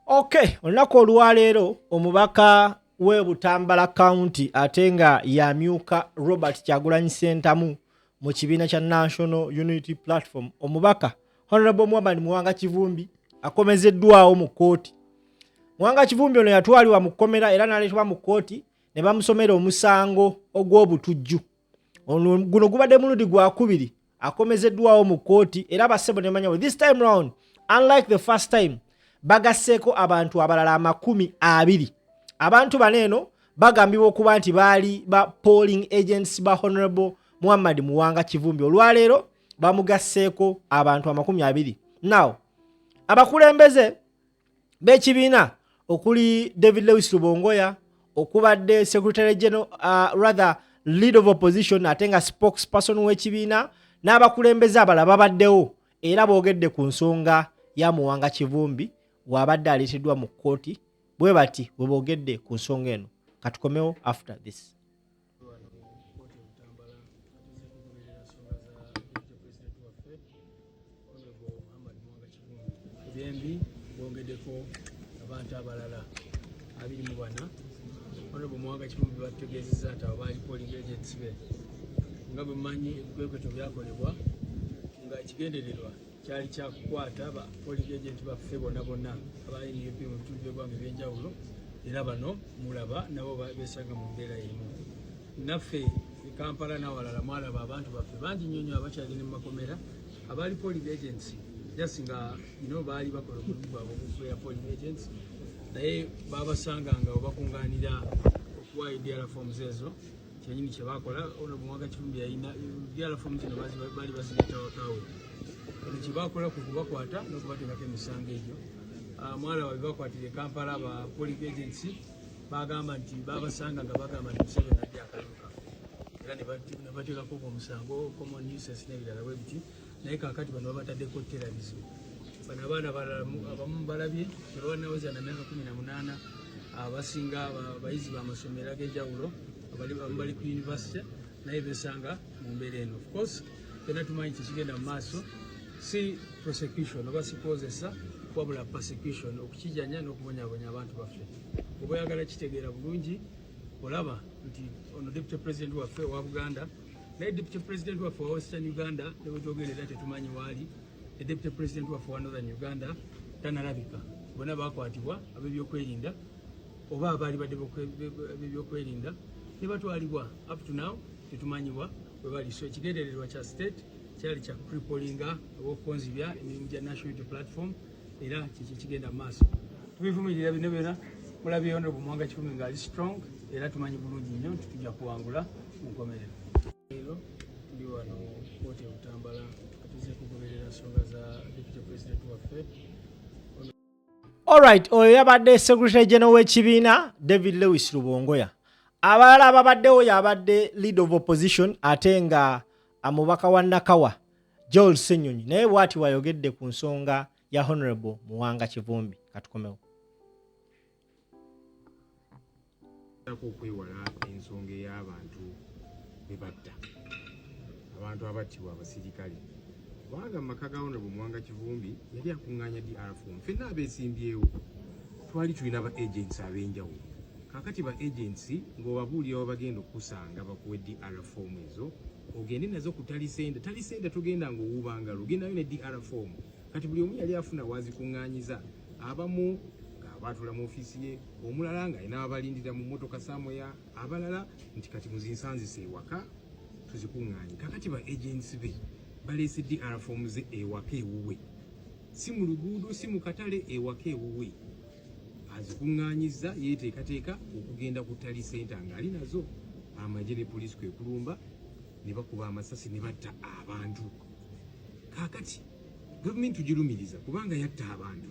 Okay, olunaku olwaleero omubaka we Butambala County atenga yamyuka Robert Kyagulanyi Ssentamu mu kibiina kya National Unity Platform. Omubaka Honorable Muwanga Kivumbi akomezeddwawo mu kkooti. Muwanga Kivumbi ono yatwalibwa mu kkomera era n'aleetebwa mu kkooti ne bamusomera omusango ogw'obutujju. Ono guno gubadde mulundi gwa kubiri akomezeddwawo mu kkooti era bassebo ne manyawo. This time round, unlike the first time, bagasseeko abantu abalala 20. Abantu baneeno bagambibwa okuba nti baali ba polling agents ba Honorable Muwanga Kivumbi. Olwaleero bamugasseeko abantu 20. Now, abakulembeze b'ekibiina okuli David Lewis Rubongoya, okubadde Secretary General, rather lead of opposition ate nga spokesperson w'ekibiina, n'abakulembeze abalala babaddewo era boogedde ku nsonga ya Muwanga Kivumbi wabadde aleeteddwa mu kkooti. Bwe bati bwe boogedde ku nsonga eno. Katukomewo after this. Abantu abalala 24 Honorable Muwanga Kivumbi bategeezezza nti abo baali polling agents be nga bwe mmanyi ebikwekweto byakolebwa nga ekigendererwa kyali kyakukwata ba polling agent baffe bonna abaali NUP mu bitundu by'eggwanga eby'enjawulo era bano mulaba nabo beesanga mu mbeera y'emu. Naffe e Kampala n'awalala mwalaba abantu baffe bangi nnyo abakyagenda mu makomera abaali polling agents just nga baali bakola omulimu gwabwe okubeera polling agents naye babasanganga bakungaanira okuwa DRA forms ezo kyenyini kye bakola. Ono Muwanga Kivumbi yalina DRA forms zino baali bazireta wakaawe. Ono kye bakola ku kubakwata n'okubateekako emisango egyo. Mwalaba bwe bakwatira e Kampala aba polling agents bagamba nti babasanga nga bagamba nti Museveni adde akaluka era ne bateekako omusango common nuisance n'ebirala bwe biti. Naye kaakati bano babataddeko terrorism. Bano abaana abamu balabye tebawanaweza na myaka 18 abasinga abayizi b'amasomero ag'enjawulo abamu bali ku university naye besanga mu mbeera eno. Of course fena tumanyi kikigenda mu maaso si prosecution oba sikozesa wabula persecution okukijanya n'okubonyabonya abantu baffe. Oba oyagala kitegeera bulungi olaba nti ono Deputy President waffe wa Buganda naye Deputy President waffe wa Western Uganda ne bwetwogerera tetumanyi waali. Deputy President waffe wa Northern Uganda tanalabika. Bonna bakwatibwa ab'ebyokwerinda oba abaali badde ab'ebyokwerinda ne batwalibwa up to now tetumanyiwa bwe bali. So ekigendererwa kya state kyali kya pre-pollinga obwokukonzibya emirimu gya National Unity Platform era kiki kigenda mu maaso. Tubivumirira bino byonna mulabye Honorable Muwanga Kivumbi ng'ali strong era tumanyi bulungi nnyo nti tujja kuwangula mu nkomerero. Leero tuli wano kkooti e Butambala tuze kugoberera ensonga za Deputy President waffe. Alright, oyo yabadde Secretary General w'ekibiina David Lewis Rubongoya. Abalala ababaddewo yabadde lead of opposition ate nga amubaka wa Nakawa Joel Ssenyonyi naye bw'ati wayogedde ku nsonga ya Honorable Muwanga Kivumbi. Katukomewo. Okwewala ensonga ey'abantu bebatta abantu abattibwa abasirikale kubanga mu maka ga Honorable Muwanga Kivumbi yali akuŋŋaanya DRA form. Ffenna abeesimbyewo twali tulina ba agents ab'enjawulo. Kaakati ba agents ng'obabuulirawo bagenda okusanga bakuwe DRA form ezo ogende nazo ku talisente togenda ng'owuubangalo ogendayo ne DRA form. Kati buli omu yali afuna wazikuŋŋaanyiza abamu ng'abaatula mu ofiisi ye omulala ng'alina abalindira mu mmotoka Samoya abalala nti kati muzinsanzise ewaka tuzikuŋŋaanye. Kakati ba agents be baleese DRA forms ze ewaka ewuwe si mu luguudo si mu katale ewaka ewuwe azikuŋŋaanyizza yeeteekateeka okugenda ku tali senta ng'ali nazo. Amagye ne poliisi kwe kulumba ne bakuba amasasi ne batta abantu. Kaakati gavumenti tugirumiriza kubanga yatta abantu.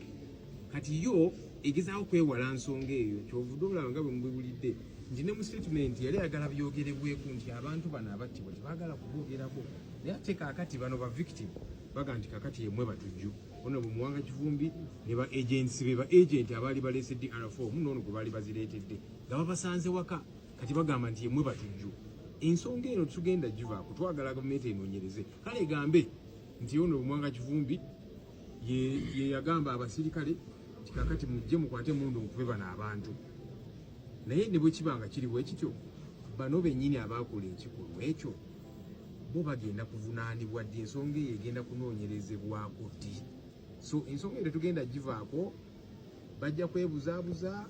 Kati yo egezaawo kwewala nsonga eyo kyovudde olaba nga bwe mubibulidde nti ne mu statement yali ayagala byogerebweku nti abantu bano abattibwa tebaagala kuboogerako naye ate kaakati bano ba victim baga nti kaakati yemmwe batujju. Ono bwe Muwanga Kivumbi ne ba agents be ba agent abaali baleese DRA form n'ono gwe baali bazireetedde nga babasanze waka kati bagamba nti yemmwe batujju. Ensonga eno tugenda givaako twagala gavumenti enoonyereze. Kale egambe nti ono Muwanga Kivumbi ye yagamba abasirikale kakati mujje mukwate mundu mukube bano abantu naye ne bwe kibanga kiri bwe kityo bano bennyini abaakola ekikolwa ekyo bo bagenda kuvunaanibwa ddi ensonga eyo egenda kunoonyerezebwako ddi so ensonga eyo tetugenda givaako bajja kwebuzaabuza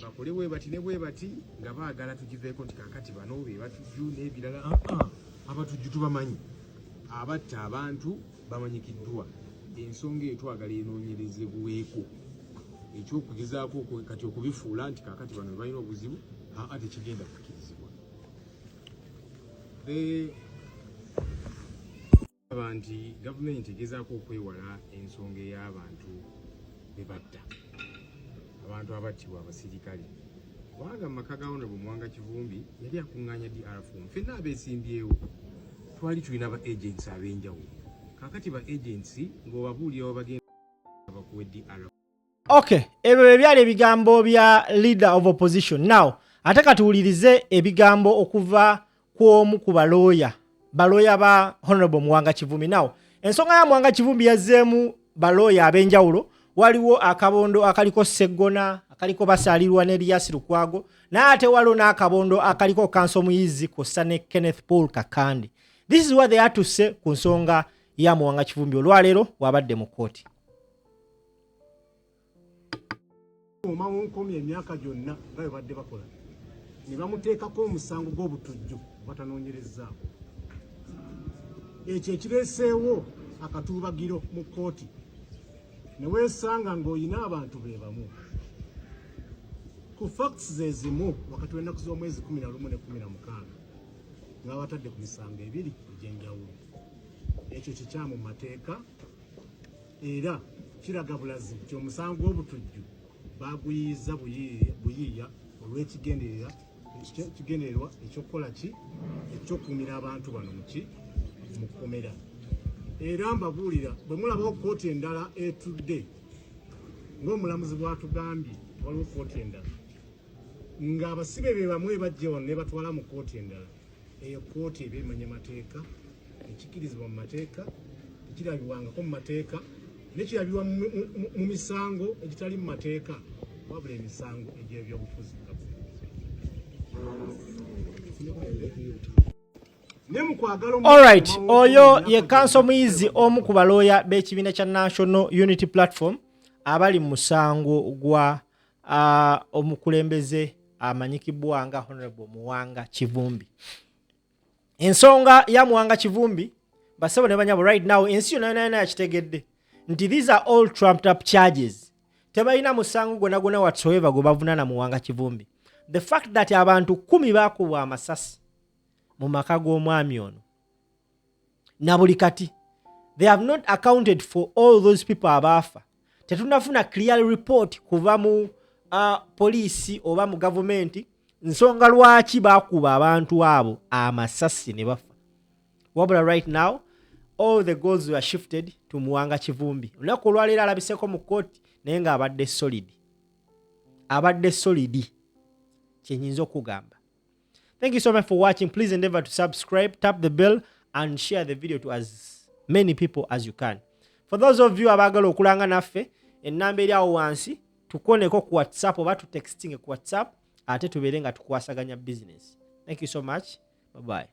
bakole bwe bati ne bwe bati nga baagala tugiveeko nti kakati bano be batujju n'ebirala abatujju tubamanyi abatta abantu bamanyikiddwa ensonga eyo twagala enoonyerezebweko ekyokugezaako kati okubifuula nti kakati bano balina obuzibu tekigenda kukkirizibwa aba nti gavumenti egezaako okwewala ensonga ey'abantu bebatta abantu abattibwa abasirikale kubanga mu maka ga Honorable Muwanga Kivumbi yali akuŋŋaanya DRFM ffenna abeesimbyewo twali tulina ba agents ab'enjawulo kakati ba agents ng'obabuulirawo bagenda bakuwe DRFM. Okay, ebyo byali ebigambo bya leader of opposition. Now ate katuwulirize ebigambo okuva kw'omu ku balooya ba Honorable Muwanga Kivumbi. Now ensonga ya Muwanga Kivumbi yazzeemu balooya ab'enjawulo. Waliwo akabondo akaliko Seggona, akaliko Basalirwa ne Elias Lukwago, na ate waliwo n'akabondo akaliko Kanso Muyizi kossa ne Kenneth Paul Kakande. This is what they had to say ku nsonga ya Muwanga Kivumbi. Olwaleero wabadde mu kooti. Omawo nkomye emyaka gyonna nga badde bakola ne bamuteekako omusango gw'obutujju batanoonyerezzaako. Ekyo ekireeseewo akatuubagiro mu kooti ne weesanga ng'olina abantu be bamu ku facts ze zimu wakati w'ennaku z'omwezi 11 ne 16 nga batadde ku misango ebiri egy'enjawulo. Ekyo kikyamu mu mateeka era kiraga bulazi nti omusango gw'obutujju baguyiiza buyiiya olw'ekigendererwa ekyokukola ki ekyokuumira abantu bano mu kkomera. Era mbabuulira bwe mulabawo kooti endala etudde ng'omulamuzi bw'atugambye waliwo kooti endala ng'abasibe be bamwe bajja wano ne batwala mu kooti endala, eyo kooti eba emanya mateeka, ekikirizibwa mu mateeka, ekirabibwangako mu mateeka nekirabibwa mu misango egitali mu mateeka wabula emisango egy'ebyobufuzi. Alright, oyo ye Kanso Muyizi omu ku balooya b'ekibiina kya National Unity Platform abali mu musango gwa omukulembeze amanyikibwa nga Honorable Muwanga Kivumbi. Ensonga ya Muwanga Kivumbi basebo ne banyabo right now ensi yonna yakitegedde nti these are all trumped up charges. Tebalina musango gwonna whatsoever gwe bavunana Muwanga Kivumbi. The fact that abantu 10 baakubwa amasasi mu maka g'omwami ono na buli kati they have not accounted for all those people abaafa. Tetunafuna clear report kuva mu poliisi oba mu gavumenti nsonga lwaki baakuba abantu abo amasasi ne bafa. Wabula right now all the goals were shifted to Muwanga Kivumbi. Olunaku olwaleero alabiseko mu kooti naye nga abadde solid kyenyinza okugamba. Thank you so much for watching. Please endeavor to subscribe, tap the bell and share the video to as many people as you can. For those of you abagala okulanga naffe ennamba eri awo wansi tukoneko ku WhatsApp oba tu texting ku WhatsApp ate tubeere nga tukwasaganya business. Thank you so much. Bye bye.